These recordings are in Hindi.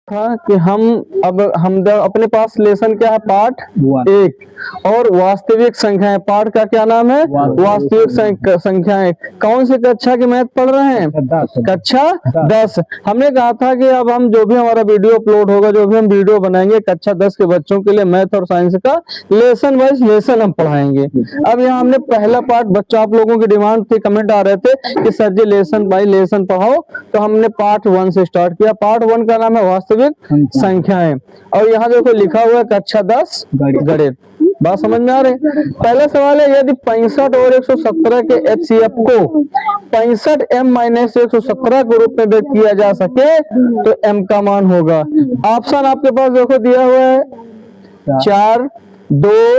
था कि हम अपने पास लेसन क्या है, पाठ एक और वास्तविक संख्याएं। पाठ का क्या नाम है? वास्तविक संख्याएं। कौन सी कक्षा की मैथ पढ़ रहे हैं? कक्षा 10। हमने कहा था कि अब हम जो भी हमारा वीडियो अपलोड होगा, जो भी हम वीडियो बनाएंगे कक्षा 10 के बच्चों के लिए मैथ और साइंस का लेसन वाइज लेसन हम पढ़ाएंगे। अब यहाँ हमने पहला पार्ट, बच्चों आप लोगों की डिमांड थी, कमेंट आ रहे थे कि sir ji lesson by lesson पढ़ाओ, तो हमने पार्ट 1 से स्टार्ट किया। पार्ट 1 का नाम है वास्तविक संख्याएं और यहाँ देखो लिखा हुआ है कक्षा 10 गणित। बात समझ में आ रही? पहला सवाल है, यदि 65 और 117 के HCF को 65m-117 के रूप में व्यक्त किया जा सके तो m का मान होगा। ऑप्शन आपके पास देखो दिया हुआ है 4, 2,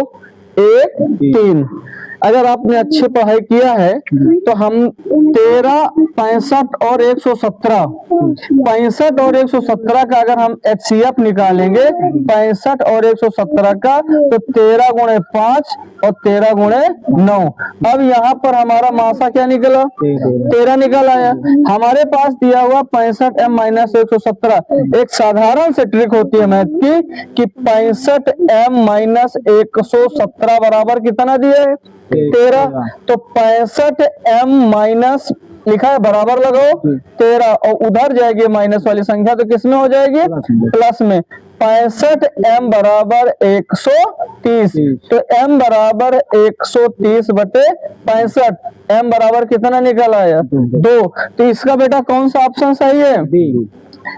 1, 3। अगर आपने अच्छी पढ़ाई किया है तो हम 13, 65 और 117, 65 और 117 का अगर हम HCF निकालेंगे 65 और 117 का, तो 13 गुणे 5 और 13 गुणे 9। अब यहाँ पर हमारा मासा क्या निकला? 13 निकल आया। हमारे पास दिया हुआ 65m-117। एक साधारण से ट्रिक होती है मैथ की कि 65m-117 बराबर कितना दिया है? 13। तो 65m- लिखा है, बराबर लगाओ 13 और उधर जाएगी माइनस वाली संख्या, तो किसमें हो जाएगी? प्लस में। 65m बराबर 130, तो m बराबर 130 बटे 65। m बराबर कितना निकल आया? 2। तो इसका बेटा कौन सा ऑप्शन सही है?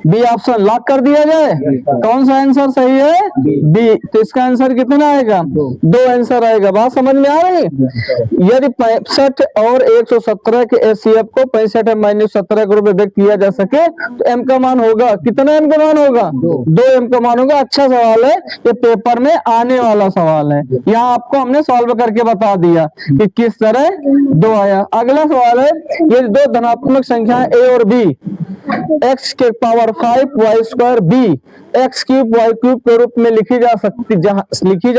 B option. लॉक कर दिया जाए। कौन सा आंसर सही है? बी। तो इसका आंसर कितना आएगा? 2 आंसर आएगा। बात समझ में आ रही? यदि 65 और 117 के HCF को 65m-17 के रूप में व्यक्त किया जा सके तो m का मान होगा कितना? m का मान होगा 2 m का मान होगा। अच्छा सवाल है, ये पेपर में आने वाला सवाल है। यहाँ आपको हमने सॉल्व करके बता दिया कि किस तरह 2 आया। अगला सवाल है, ये दो धनात्मक संख्या a और b x के power 5 y square b x cube y cube के रूप में लिखी जा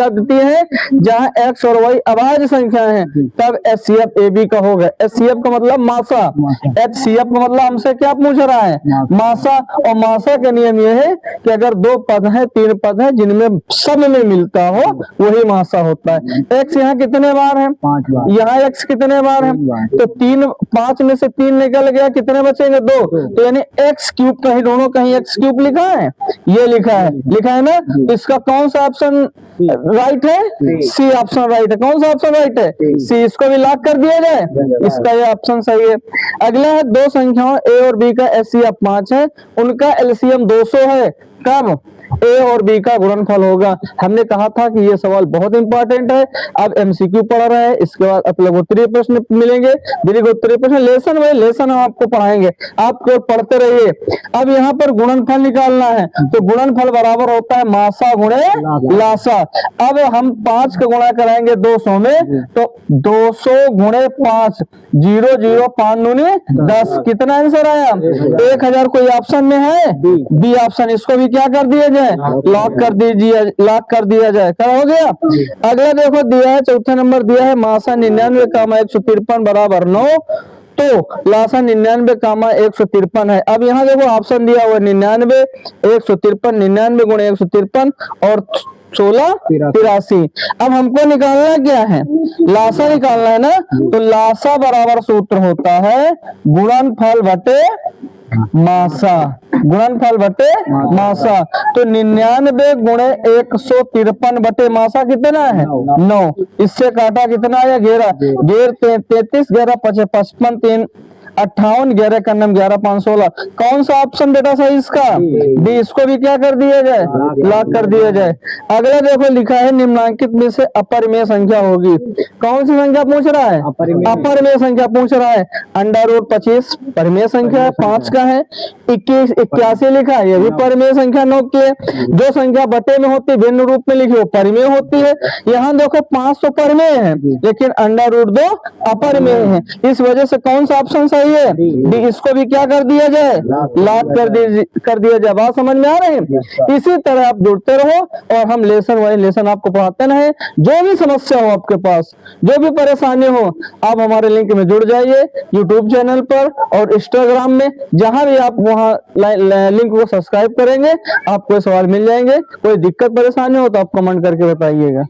देती है, जहां x और y अभाज्य संख्या है, तब HCF AB का होगा। HCF का मतलब मासा, HCF का मतलब हमसे क्या पूछ रहा है? मासा। और मासा का नियम यह है कि अगर 2 पद है, 3 पद है, जिनमें सब में मिलता हो वही मासा होता है। x यहाँ कितने बार है? 5 बार। यहाँ x कितने बार है? तो 5 में से 3 निकल गया, कितने बचेंगे? 2। तो यानी x क्यूब, कहीं दोनों कहीं x क्यूब लिखा है, ये लिखा है ना? इसका कौन सा ऑप्शन राइट है? सी ऑप्शन राइट है। कौन सा ऑप्शन राइट है? सी। इसको भी लॉक कर दिया जाए, इसका ये ऑप्शन सही है। अगला है, दो संख्याओं a और b का HCF 5 है, उनका LCM 200 है, कब? A और B का गुणनफल होगा। हमने कहा था कि ये सवाल बहुत इंपॉर्टेंट है। अब MCQ पढ़ा रहा है, इसके बाद अपलगोत्तरीय प्रश्न मिलेंगे, दीर्घोत्तरीय प्रश्न, लेसन बाय लेसन हम आपको पढ़ाएंगे, आप केवल पढ़ते रहिए। अब यहाँ पर गुणनफल निकालना है, तो गुणनफल बराबर होता है मासा गुणे लासा। अब हम 5 का गुणा कराएंगे 200 में, तो 200 गुणे 5, 0 0 5 दूनी 10। कितना आंसर आया? 1000। कोई ऑप्शन में है? B option. इसको भी क्या कर दिया जाए? लॉक कर दीजिए, लॉक कर दिया जाए। क्या हो गया? अगला देखो दिया है, चौथा नंबर दिया है, मासा 99, 153 बराबर 9, तो लासा 99, 153 है। अब यहाँ देखो ऑप्शन दिया हुआ 99, 153, 99 गुणे 153 और 16 83। अब हमको निकालना क्या है? लासा निकालना है ना, तो लासा बराबर सूत्र होता है गुणनफल बटे मासा, गुणनफल बटे मासा। तो 99 गुणे 153 बटे मासा कितना है? 9। इससे काटा कितना आया? 11, 33, 11 55, 3 58, 11 का नाम 11 5 16। कौन सा ऑप्शन बेटा सही इसका? डी। इसको भी क्या कर दिया जाए? लॉक कर दिया जाए। अगला देखो लिखा है, निम्नांकित में से अपरिमेय संख्या होगी। कौन सी संख्या पूछ रहा है? अपरिमेय संख्या पूछ रहा है। √25 परिमेय संख्या है, 5 का है। 21, 81 लिखा है, ये भी परिमेय संख्या 9 की है। जो संख्या बटे में होती है, भिन्न रूप में लिखी, वो परिमेय होती है। यहाँ देखो 5 तो परिमेय है, लेकिन √2 अपरिमेय है। इस वजह से कौन सा ऑप्शन सही चाहिए, डी इसको भी क्या कर दिया जाए, लॉक कर दिया जाए। बात समझ में आ रही है। इसी तरह आप जुड़ते रहो और हम लेसन वाइज लेसन आपको पढ़ाते रहे। जो भी समस्या हो आपके पास, जो भी परेशानी हो, आप हमारे लिंक में जुड़ जाइए, यूट्यूब चैनल पर और इंस्टाग्राम में, जहां भी आप वहां लिंक को सब्सक्राइब करेंगे, आपको सवाल मिल जाएंगे। कोई दिक्कत परेशानी हो तो आप कमेंट करके बताइएगा।